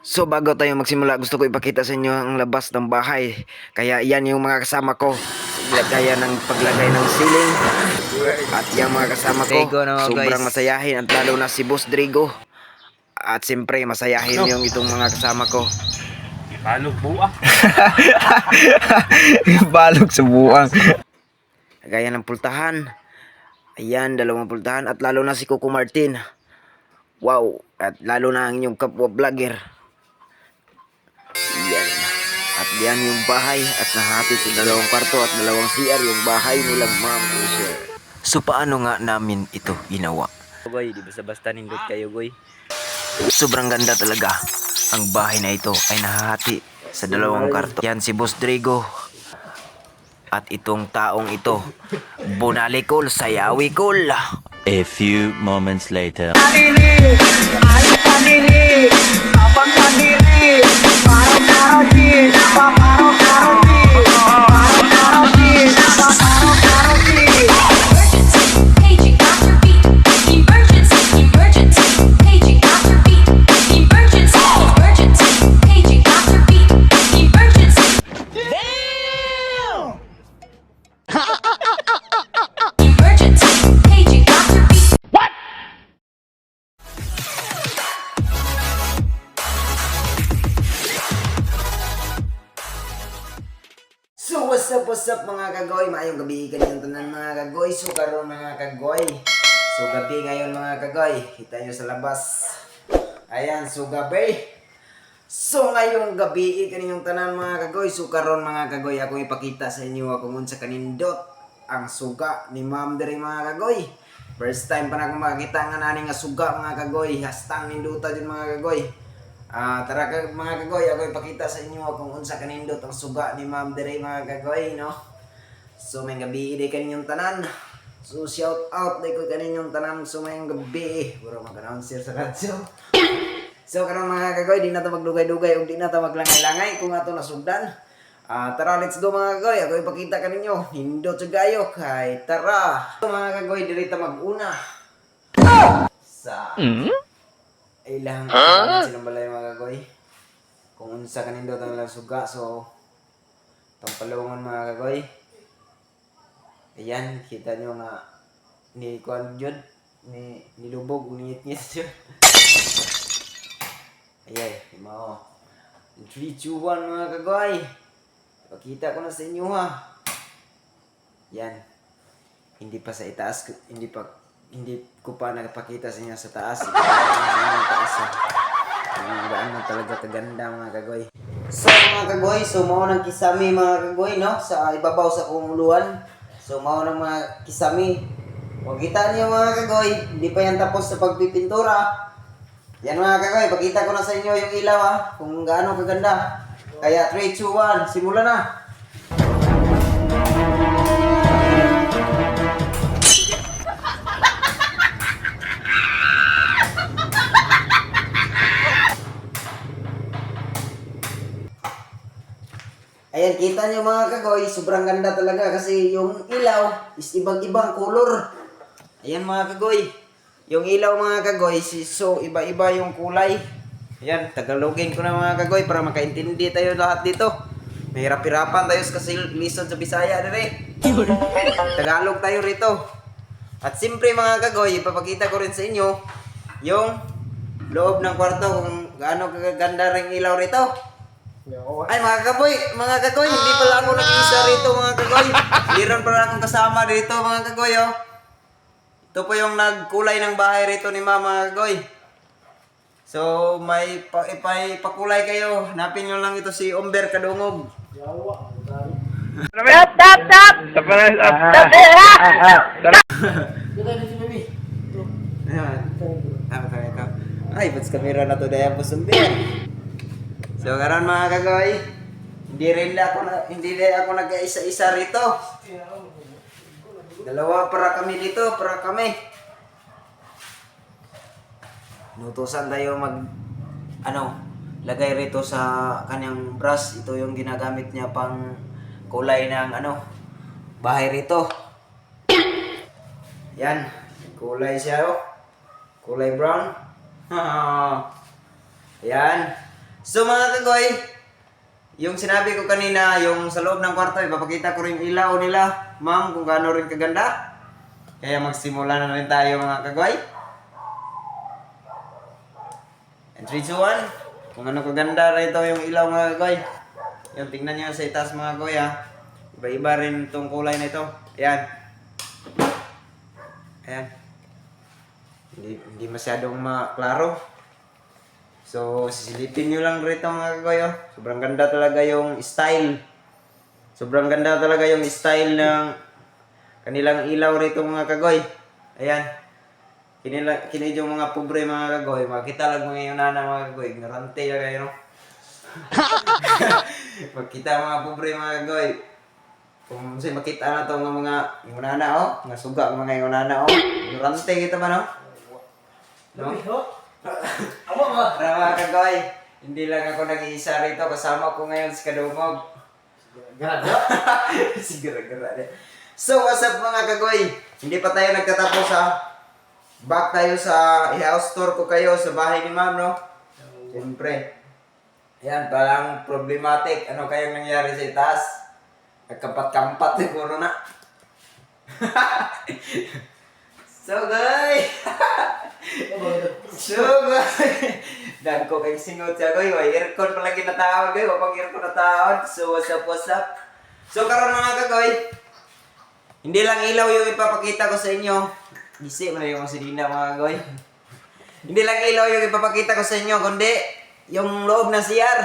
So bago tayo magsimula, gusto ko ipakita sa inyo ang labas ng bahay. Kaya yan yung mga kasama ko. Gaya ng paglagay ng ceiling. At yung mga kasama ko, Drigo na mga sobrang guys. masayahin. At lalo na si Boss Drigo. At siyempre, masayahin yung itong mga kasama ko. Balog buah. Balog sa buwang. Gaya ng pultahan. Ayan, dalawang pultahan. At lalo na si Coco Martin. Wow. At lalo na ang inyong kapwa vlogger. Yan. At yan yung bahay at nahati sa dalawang kwarto at dalawang CR yung bahay nilang ma'am. So paano nga namin ito ginawa? Goy, di basta-basta nindot kayo, goy. Sobrang ganda talaga. Ang bahay na ito ay nahati sa dalawang kwarto. Yan si Boss Drigo. At itong taong ito, bunalikol, sayawikol. A few moments later. So what's up mga kagoy? Maayong gabi kanyang tanan mga kagoy. So karon mga kagoy. So gabi ngayon mga kagoy. Kita nyo sa labas. Ayan, so gabi. So ngayong gabi kaninyong tanan mga kagoy. So karon mga kagoy, ako ipakita sa inyo kung unsa kanindot ang suga ni Ma'am diri mga kagoy. First time pa na akong makakita nga nani nga suga mga kagoy. Hastang ninduta din mga kagoy. Tara mga kagoy, ako ipakita sa inyo kung unsa kanindot ang suga ni Ma'am Dere mga kagoy, no? So may gabi di kaninyong tanan. So shout out di ko kaninyong tanan so may gabi. Puro mag-announcer sa radyo. So karon mga kagoy, di na ta maglugay-dugay ug di na ta maglangay-langay kung ato nasugdan. Tara, let's go mga kagoy. Ako ipakita kaninyo. Hindot sa gayo kay tara. So mga kagoy, diri ta mag-una. Sa ilang silang balay mga kagoy. Kung unsa kanindot ang ilang suga, so itong palungon mga kagoy. Ayan, kita nyo nga ni Kuan Jud, ni nilubog, ngit-ngit yun. Ayan, mao. 3, 2, 1 mga kagoy. Pakita ko na sa inyo ha. Yan. Hindi pa sa itaas, hindi ko pa nagpakita sa inyo sa taas. Ang mo talaga kaganda mga kagoy. So mga kagoy, so mao nang kisami mga kagoy, no? Sa ibabaw sa kumuluan. So mao nang mga kisami. Kung kita niyo mga kagoy, hindi pa yan tapos sa pagpipintura. Yan mga kagoy, pakita ko na sa inyo yung ilaw ha. Kung gaano kaganda. Kaya 3, 2, 1, simula na! Ayan, kita nyo mga kagoy, sobrang ganda talaga kasi yung ilaw is ibang-ibang color. Ayan mga kagoy, yung ilaw mga kagoy, so iba-iba yung kulay. Ayan, Tagalogin ko na mga kagoy para makaintindi tayo lahat dito. Mahirap-hirapan tayo kasi listen sa Bisaya dire. Tagalog tayo rito. At siyempre mga kagoy, ipapakita ko rin sa inyo yung loob ng kwarto kung gaano kaganda ring ilaw rito. Ay mga kagoy, hindi pala ako nag-isa rito mga kagoy. Meron pala akong kasama rito mga kagoy, oh. Ito po yung nagkulay ng bahay rito ni Mama kagoy. So may pakulay kayo. Hanapin nyo lang ito si Umber Kadungog. Ay, ba't kamera na to dahil po Umber? So karon mga kagoy, hindi rin ako nag-isa-isa rito. Dalawa para kami dito, para kami. Nutusan tayo lagay rito sa kanyang brush. Ito yung ginagamit niya pang kulay ng bahay rito. Yan, kulay siya oh. Kulay brown. Ayan. So mga kagoy, yung sinabi ko kanina, yung sa loob ng kwarto, ipapakita ko rin ilaw nila, ma'am, kung gaano rin kaganda. Kaya magsimula na rin tayo mga kagoy. And 3, 2, 1. Kung ano kaganda rito yung ilaw mga kagoy. Yung tingnan nyo sa itaas mga kagoy ha. Iba-iba rin itong kulay na ito. Ayan. Ayan. Hindi masyadong maklaro. So, sisilipin nyo lang rito mga kagoy. Oh. Sobrang ganda talaga yung style. Sobrang ganda talaga yung style ng kanilang ilaw rito mga kagoy. Ayan. Kinid yung mga pobre mga kagoy. Makita lang mga yung nana mga kagoy. Ignorante lang kayo, no? Makita mga pobre mga kagoy. Kung kasi makita na to ng mga yung nana, oh. Nga suga ng mga yung nana, oh. Ignorante kita ba, no? No? Para mga kagoy, hindi lang ako nag-iisa rito, kasama ko ngayon si Kadumog. Sigara-gara din. So, what's up mga kagoy? Hindi pa tayo nagtatapos ha. Back tayo sa i-house tour ko kayo sa bahay ni ma'am, no? Siyempre. Ayan, parang problematic. Ano kayang nangyari sa itaas? Nagkampat-kampat siguro na. So, guys! So, dan ko kay singot siya ko, aircon pala ginatawag ko, wapang aircon na tawag. So, what's up? So, karon mga kagoy, hindi lang ilaw yung ipapakita ko sa inyo. Gisi mo na yung silina mga kagoy. Hindi lang ilaw yung ipapakita ko sa inyo, kundi yung loob ng CR.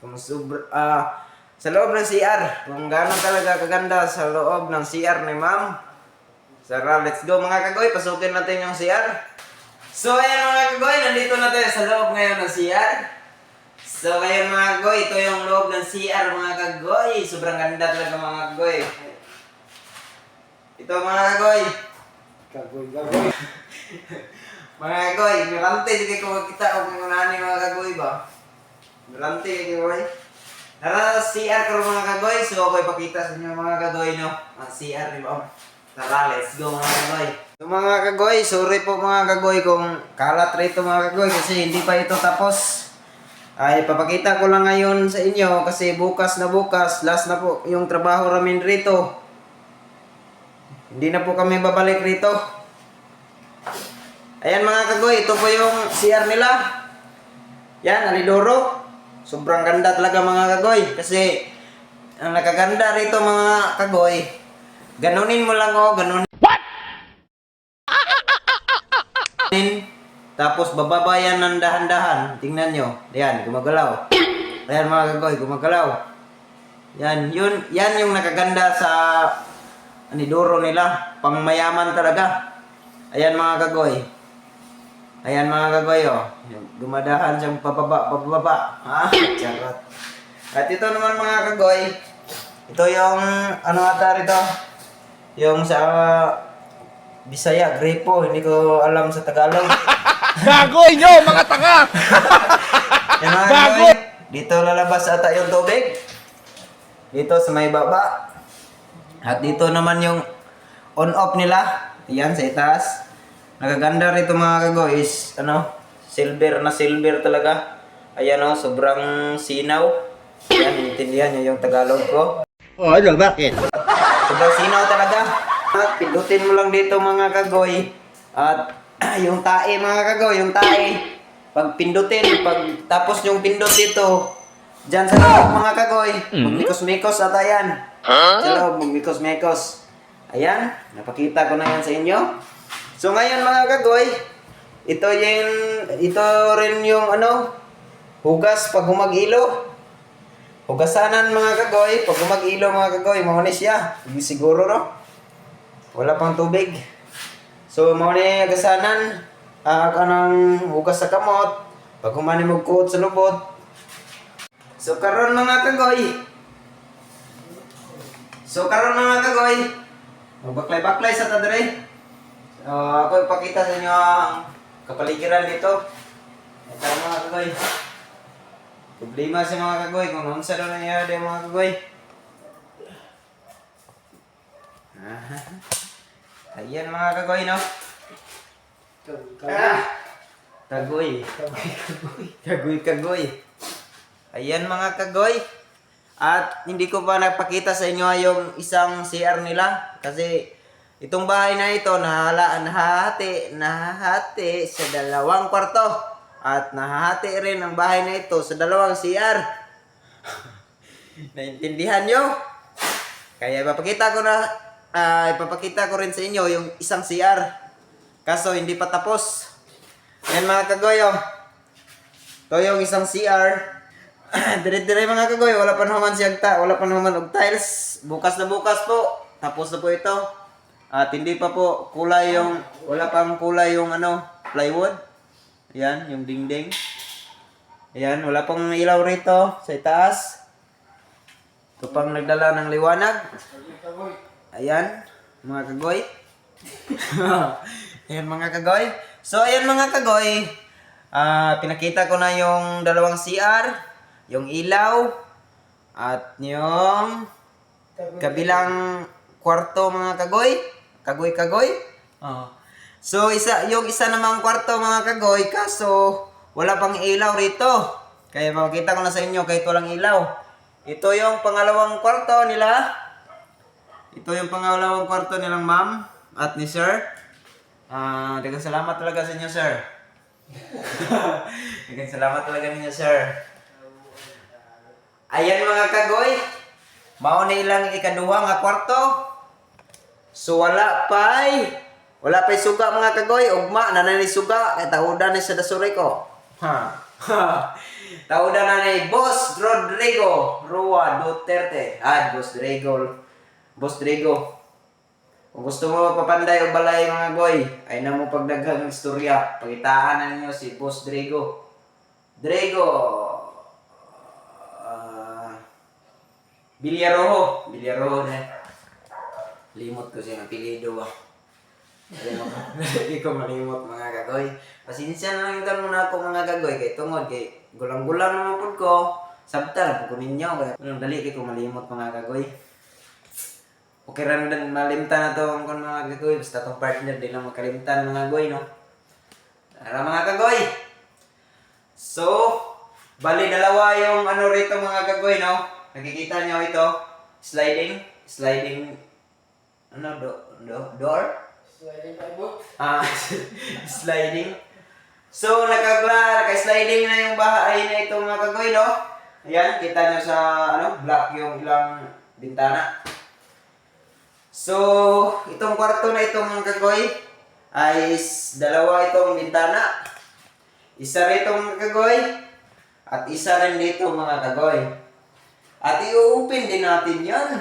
Kung sa loob ng CR, kung gano'n talaga kaganda sa loob ng CR ni ma'am. Sarap, let's go mga kagoy, pasukin natin yung CR. So ayan mga kagoy, nandito na tayo sa loob ngayon ng CR. So ayan mga kagoy, ito yung loob ng CR mga kagoy. Sobrang ganda talaga mga kagoy. Ito mga kagoy. Kagoy. Mga kagoy, mirante sige ko makita kung kunani mga kagoy ba. Mirante kagoy. Tara CR ko mga kagoy, so ako ipakita sa inyo mga kagoy no. Ang CR ni ba? Tara, let's go mga kagoy. So mga kagoy, sorry po mga kagoy kung kalat rito mga kagoy kasi hindi pa ito tapos. Ay, papakita ko lang ngayon sa inyo kasi bukas, last na po yung trabaho namin rito. Hindi na po kami babalik rito. Ayan mga kagoy, ito po yung CR nila. Yan, alidoro. Sobrang ganda talaga mga kagoy kasi ang nakaganda rito mga kagoy, ganunin mo lang ganunin. What? Tapos bababa yan ng dahan-dahan. Tingnan nyo. Ayan, gumagalaw. Ayan mga kagoy, gumagalaw. Yan yung nakaganda sa anidoro nila. Pangmayaman talaga. Ayan mga kagoy. Ayan mga kagoy, oh. Dumadahan siyang pababa. Ha? Charot. At ito naman mga kagoy, ito yung ano ata rito? Yung sa Bisaya, Grepo, hindi ko alam sa Tagalog. Gagoy nyo, mga tanga! Yan mga kagoy, dito lalabas ata yung tubig. Dito sa may baba. At dito naman yung on-off nila. Ayan sa itaas. Nagaganda rito mga kagoy is silver na silver talaga. Ayan o, sobrang sinaw. Ayan, intindihan nyo yung Tagalog ko. Oh, ano, bakit? Sobrang sinaw talaga. At pindutin mo lang dito mga kagoy. At yung tae mga kagoy, yung tae. Pag pindutin, tapos yung pindot dito, dyan sa loob mga kagoy, magmikos-mikos ata yan. Sa loob, magmikos-mikos. Ayan, napakita ko na yan sa inyo. So ngayon mga kagoy, ito rin yung hugas pag humag-ilo. Hugasanan mga kagoy, pag humag-ilo mga kagoy, mahunis siya. Siguro no? Wala pang tubig. So mahunis hugasanan, kanang hugas sa kamot, pag humani magkuot sa lubot. So karon mga kagoy, magbaklay-baklay sa tadre. Ako ipakita sa inyo ang kapaligiran dito. Ito mga kagoy. Problema sa mga kagoy kung ano sa nangyayari mga kagoy. Ayan mga kagoy no. Kagoy. Kagoy. Ayan mga kagoy. At hindi ko pa napakita sa inyo yung isang CR nila. Kasi itong bahay na ito nahahati sa dalawang kwarto. At nahahati rin ang bahay na ito sa dalawang CR. Naintindihan nyo? Kaya ipapakita ko rin sa inyo yung isang CR. Kaso hindi pa tapos. Ayan mga kagoy, oh. Ito yung isang CR. Dire-dire mga kagoy, wala pa naman wala pa naman og tiles. Bukas na bukas po. Tapos na po ito. At hindi pa po kulay wala pang kulay yung plywood. Ayan, yung dingding. Ayan, wala pang ilaw rito sa itaas. Ito pang nagdala ng liwanag. Ayan, mga kagoy. Ayan mga kagoy. So, ayan mga kagoy. Pinakita ko na yung dalawang CR. Yung ilaw at yung kabilang kwarto mga kagoy. Kagoy. So yung isa namang kwarto mga kagoy, kaso wala pang ilaw rito. Kaya makikita ko na sa inyo kahit walang ilaw. Ito yung pangalawang kwarto nila. Ito yung pangalawang kwarto nilang ma'am at ni sir. Daghang salamat talaga sa inyo sir. Daghang salamat talaga ninyo sir. Ayan mga kagoy, mao na ilang ikaduha nga kwarto. So wala pa'y suga mga kagoy, ugma na ni suga kay taudan ni sa dasuri ko. Taudan na ni Boss Rodrigo Rua Duterte. Boss Rodrigo. Kung gusto mo papanday og balay mga goy, ay namo pagdaghang istorya. Pagitaan na ninyo si Boss Rodrigo. Villarojo na. Limot ko siya ng apelyido ba. Hindi ko malimot mga kagoy. Pasensya na lang ito muna ako mga kagoy. Kay tungod, kay gulang-gulang naman po ko. Sabta, po ninyo. Kaya dali ko malimot mga kagoy. Okay rin din malimtan na ito mga kagoy. Basta itong partner din lang makalimtan mga kagoy, no? Tara mga kagoy. So, bali dalawa yung rito mga kagoy, no? Nakikita nyo ito, sliding, door? Sliding plywood? Sliding. So, naka-sliding na yung bahay na ito mga kagoy, no? Ayan, kita nyo sa, black yung ilang bintana. So, itong kwarto na ito mga kagoy, ay dalawa itong bintana. Isa rito mga kagoy, at isa rin dito mga kagoy. At i-open din natin yan.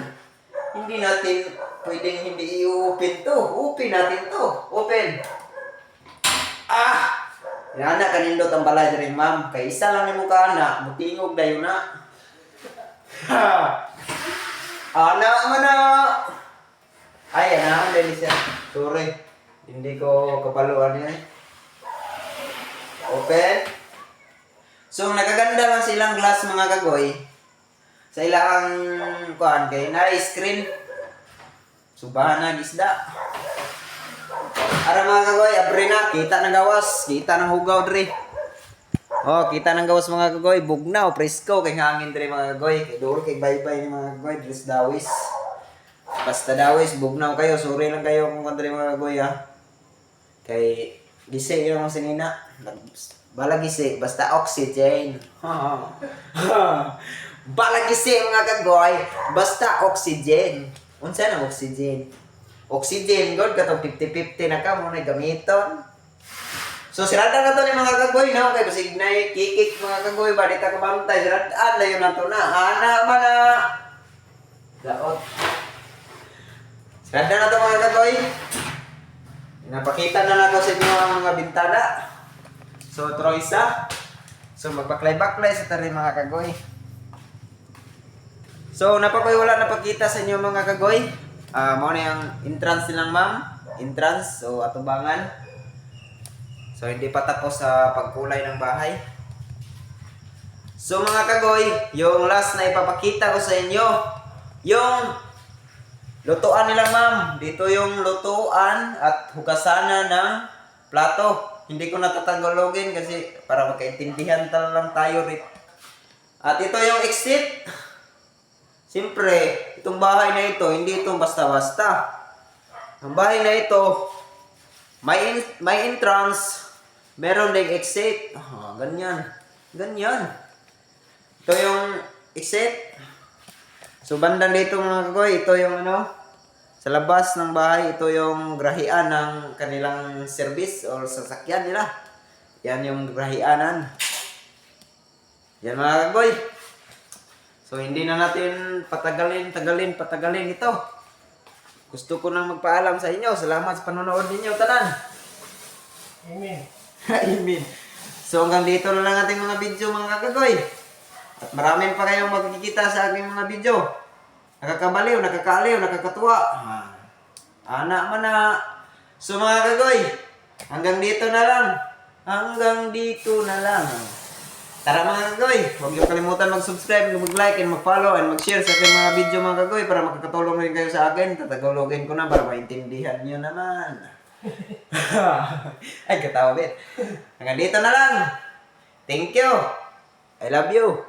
Hindi natin pwedeng hindi i-open to. Open natin to. Open. Yan na, kanindot ang balay rin ma'am. Kaya isa lang ni mo ka na. Mutingog na yun na. Ana man na. Ay, ana. Dali siya. Sorry. Hindi ko kapaluan yan. Open. So, nagaganda lang silang glass mga kagoy. Sa ilang kuan kay na screen. Subahan na gisda. Ara mga kagoy, abre na, kita ng gawas, kita ng hugaw dre. Oh, kita ng gawas mga kagoy, bugnaw, presko kay hangin dre mga kagoy. Kay duro kay bye-bye ni mga kagoy, dres dawis. Basta dawis, bugnaw kayo, sorry lang kayo kung dre mga kagoy ha. Kay gisi yung sinina. Bala gisi, basta oxygen. Bala gisi mga kagoy, basta oxygen. Unsa na oxygen? Oxygen, god katong 50-50 na ka mo na gamiton. So sirada na to ni mga kagoy, no? Kay basig na kikik mga kagoy, ba dita ka bantay, siradaan na yun na to na. Ana man na. Daot. Sirada na to mga kagoy. Napakita na nato sa inyo ang mga bintana. So, tro isa. So, magbaklay-baklay sa tari mga kagoy. So, napakoy wala napakita sa inyo mga kagoy. Mao na yung entrance nilang ma'am. Entrance. So, atubangan. So, hindi pa tapos sa pagkulay ng bahay. So, mga kagoy, yung last na ipapakita ko sa inyo, yung lutuan nila ma'am. Dito yung lutuan at hugasanan ng plato. Hindi ko natatagalogin kasi para magkaintindihan lang tayo rin. At ito yung exit. Siyempre, itong bahay na ito, hindi ito basta-basta. Ang bahay na ito, may entrance, meron ding exit. Ganyan. Ganyan. Ito yung exit. So, bandang dito mga kagoy, ito yung sa labas ng bahay, ito yung grahian ng kanilang service or sasakyan nila. Yan yung grahianan. Yan mga kagoy. So, hindi na natin patagalin ito. Gusto ko nang magpaalam sa inyo. Salamat sa panonood ninyo, tanan. Amen. Amen. So, hanggang dito na lang ating mga video, mga kakagoy. At marami pa kayong makikita sa aking mga video. Nakakabaliw, nakakaaliw, nakakatuwa. Anak man na. So, mga kakagoy, hanggang dito na lang. Hanggang dito na lang. Tara mga kagoy, huwag niyo kalimutan mag-subscribe, mag-like, and mag-follow, and mag-share sa aking mga video mga kagoy para makakatulong rin kayo sa akin. Tatagulogin ko na para maintindihan niyo naman. Ay, katawa bit. Hanggang dito na lang. Thank you. I love you.